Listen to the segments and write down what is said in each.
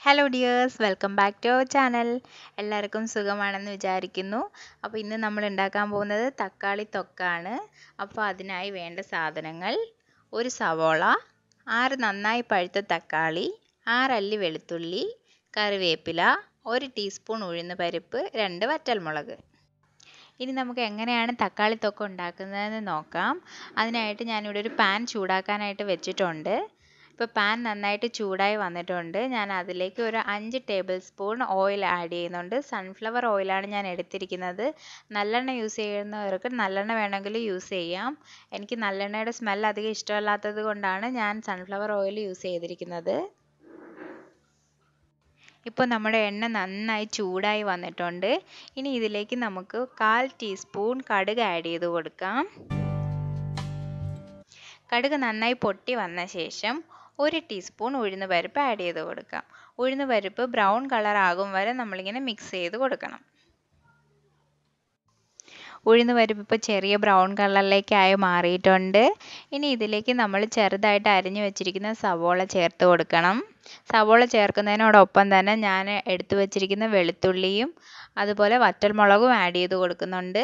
Hello dears, welcome back to our channel. എല്ലാവർക്കും സുഖമാണെന്ന് വിചാരിക്കുന്നു. അപ്പോൾ ഇന്ന് നമ്മൾ ഉണ്ടാക്കാൻ പോകുന്നത് തക്കാളി തൊക്കാണ്. അപ്പോൾ അതിനായി വേണ്ട സാധനങ്ങൾ: ഒരു സവോള, 6 നന്നായി പഴുത്ത തക്കാളി, 6 അല്ലി വെളുത്തുള്ളി, കറിവേപ്പില, 1 ടീസ്പൂൺ ഉഴുന്നുപരിപ്പ്, 2 വറ്റൽമുളക്. ഇനി നമുക്ക് എങ്ങനെയാണ് തക്കാളി തൊക്ക ഉണ്ടാക്കുന്നതെന്ന് നോക്കാം. അതിനായിട്ട് ഞാനിവിടെ ഒരു പാൻ ചൂടാക്കാനായിട്ട് വെച്ചിട്ടുണ്ട്. ഇപ്പോൾ പാൻ നന്നായിട്ട് ചൂടായി വന്നിട്ടുണ്ട്. ഞാൻ അതിലേക്ക് ഒരു 5 ടേബിൾ സ്പൂൺ ഓയിൽ ആഡ് ചെയ്യുന്നുണ്ട്. സൺഫ്ലവർ ഓയിലാണ് ഞാൻ എടുത്തിരിക്കുന്നത്. നല്ലെണ്ണ യൂസ് ചെയ്യുന്നവർക്ക് നല്ലെണ്ണ വേണമെങ്കിൽ യൂസ് ചെയ്യാം. എനിക്ക് നല്ലെണ്ണയുടെ സ്മെൽ അധികം ഇഷ്ടമല്ലാത്തത് കൊണ്ടാണ് ഞാൻ സൺഫ്ലവർ ഓയിൽ യൂസ് ചെയ്തിരിക്കുന്നത്. ഇപ്പോൾ നമ്മുടെ എണ്ണ നന്നായി ചൂടായി വന്നിട്ടുണ്ട്. ഇനി ഇതിലേക്ക് നമുക്ക് 1/4 ടീസ്പൂൺ കടുക് ആഡ് ചെയ്ത് കൊടുക്കാം. കടുക് നന്നായി പൊട്ടി വന്ന ശേഷം 1 ടീസ്പൂൺ ഉഴുന്നുപരിപ്പ് ആഡ് ചെയ്ത് കൊടുക്കാം. ഉഴുന്നുപരിപ്പ് ബ്രൗൺ കളർ ആകും വരെ നമ്മളിങ്ങനെ മിക്സ് ചെയ്ത് കൊടുക്കണം. ഉഴുന്നുപരിപ്പ് ഇപ്പോൾ ചെറിയ ബ്രൗൺ കളറിലേക്കായി മാറിയിട്ടുണ്ട്. ഇനി ഇതിലേക്ക് നമ്മൾ ചെറുതായിട്ട് അരിഞ്ഞു വെച്ചിരിക്കുന്ന സവോള ചേർത്ത് കൊടുക്കണം. സവോള ചേർക്കുന്നതിനോടൊപ്പം തന്നെ ഞാൻ എടുത്തു വെച്ചിരിക്കുന്ന വെളുത്തുള്ളിയും അതുപോലെ വറ്റൽമുളകും ആഡ് ചെയ്ത് കൊടുക്കുന്നുണ്ട്.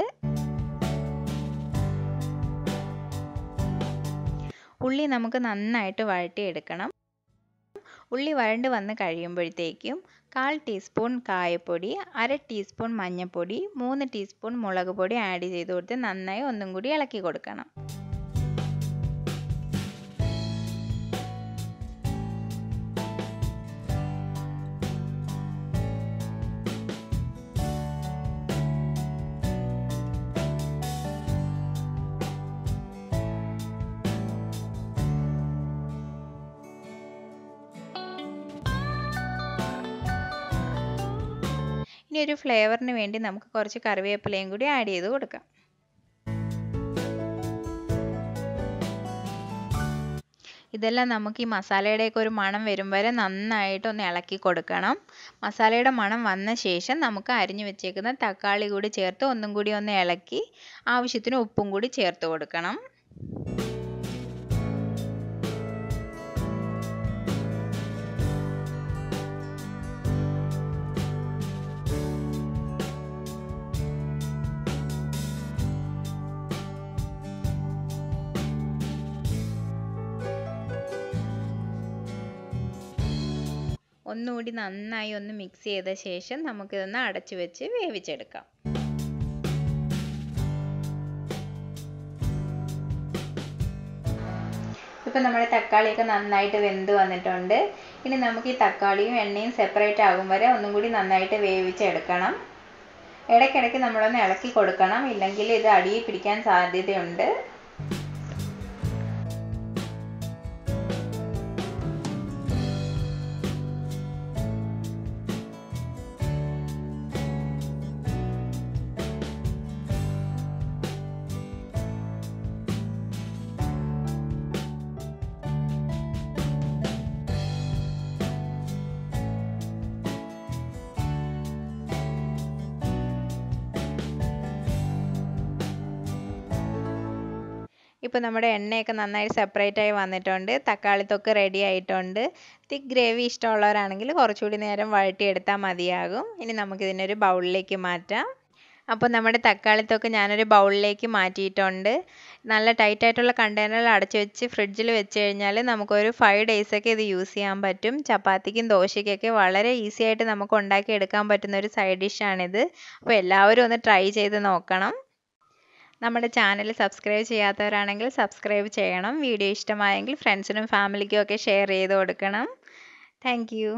ഉള്ളി നമുക്ക് നന്നായിട്ട് വഴറ്റിയെടുക്കണം. ഉള്ളി വഴണ്ട് വന്ന് കഴിയുമ്പോഴത്തേക്കും 1/4 ടീസ്പൂൺ കായപ്പൊടി, 1/2 ടീസ്പൂൺ മഞ്ഞൾപ്പൊടി, 3 ടീസ്പൂൺ മുളക് പൊടി ആഡ് ചെയ്ത് കൊടുത്ത് നന്നായി ഒന്നും കൂടി ഇളക്കി കൊടുക്കണം. ഇനി ഒരു ഫ്ലേവറിന് വേണ്ടി നമുക്ക് കുറച്ച് കറിവേപ്പിലയും കൂടി ആഡ് ചെയ്ത് കൊടുക്കാം. ഇതെല്ലാം നമുക്ക് ഈ മസാലയുടെയൊക്കെ ഒരു മണം വരും വരെ നന്നായിട്ട് ഒന്ന് ഇളക്കി കൊടുക്കണം. മസാലയുടെ മണം വന്ന ശേഷം നമുക്ക് അരിഞ്ഞു വെച്ചേക്കുന്ന തക്കാളി കൂടി ചേർത്ത് ഒന്നും കൂടി ഒന്ന് ഇളക്കി ആവശ്യത്തിന് ഉപ്പും കൂടി ചേർത്ത് കൊടുക്കണം. ഒന്നുകൂടി നന്നായി ഒന്ന് മിക്സ് ചെയ്ത ശേഷം നമുക്കിതൊന്ന് അടച്ചു വെച്ച് വേവിച്ചെടുക്കാം. ഇപ്പം നമ്മുടെ തക്കാളിയൊക്കെ നന്നായിട്ട് വെന്ത് വന്നിട്ടുണ്ട്. ഇനി നമുക്ക് ഈ തക്കാളിയും എണ്ണയും സെപ്പറേറ്റ് ആകും വരെ ഒന്നും കൂടി നന്നായിട്ട് വേവിച്ചെടുക്കണം. ഇടയ്ക്കിടയ്ക്ക് നമ്മളൊന്ന് ഇളക്കി കൊടുക്കണം, ഇല്ലെങ്കിൽ ഇത് അടിയിൽ പിടിക്കാൻ സാധ്യതയുണ്ട്. ഇപ്പോൾ നമ്മുടെ എണ്ണയൊക്കെ നന്നായി സെപ്പറേറ്റ് ആയി വന്നിട്ടുണ്ട്. തക്കാളി തൊക്ക് റെഡി ആയിട്ടുണ്ട്. തിക്ക് ഗ്രേവി ഇഷ്ടമുള്ളവരാണെങ്കിൽ കുറച്ചുകൂടി നേരം വഴറ്റിയെടുത്താൽ മതിയാകും. ഇനി നമുക്കിതിനൊരു ബൗളിലേക്ക് മാറ്റാം. അപ്പോൾ നമ്മുടെ തക്കാളി തൊക്ക് ഞാനൊരു ബൗളിലേക്ക് മാറ്റിയിട്ടുണ്ട്. നല്ല ടൈറ്റായിട്ടുള്ള കണ്ടെയ്നറിൽ അടച്ചു വെച്ച് ഫ്രിഡ്ജിൽ വെച്ച് കഴിഞ്ഞാൽ നമുക്കൊരു 5 ഡേയ്സൊക്കെ ഇത് യൂസ് ചെയ്യാൻ പറ്റും. ചപ്പാത്തിക്കും ദോശയ്ക്കൊക്കെ വളരെ ഈസി ആയിട്ട് നമുക്ക് ഉണ്ടാക്കിയെടുക്കാൻ പറ്റുന്ന ഒരു സൈഡ് ഡിഷാണിത്. അപ്പോൾ എല്ലാവരും ഒന്ന് ട്രൈ ചെയ്ത് നോക്കണം. നമ്മുടെ ചാനൽ സബ്സ്ക്രൈബ് ചെയ്യാത്തവരാണെങ്കിൽ സബ്സ്ക്രൈബ് ചെയ്യണം. വീഡിയോ ഇഷ്ടമായെങ്കിൽ ഫ്രണ്ട്സിനും ഫാമിലിക്കും ഒക്കെ ഷെയർ ചെയ്ത് കൊടുക്കണം. Thank you.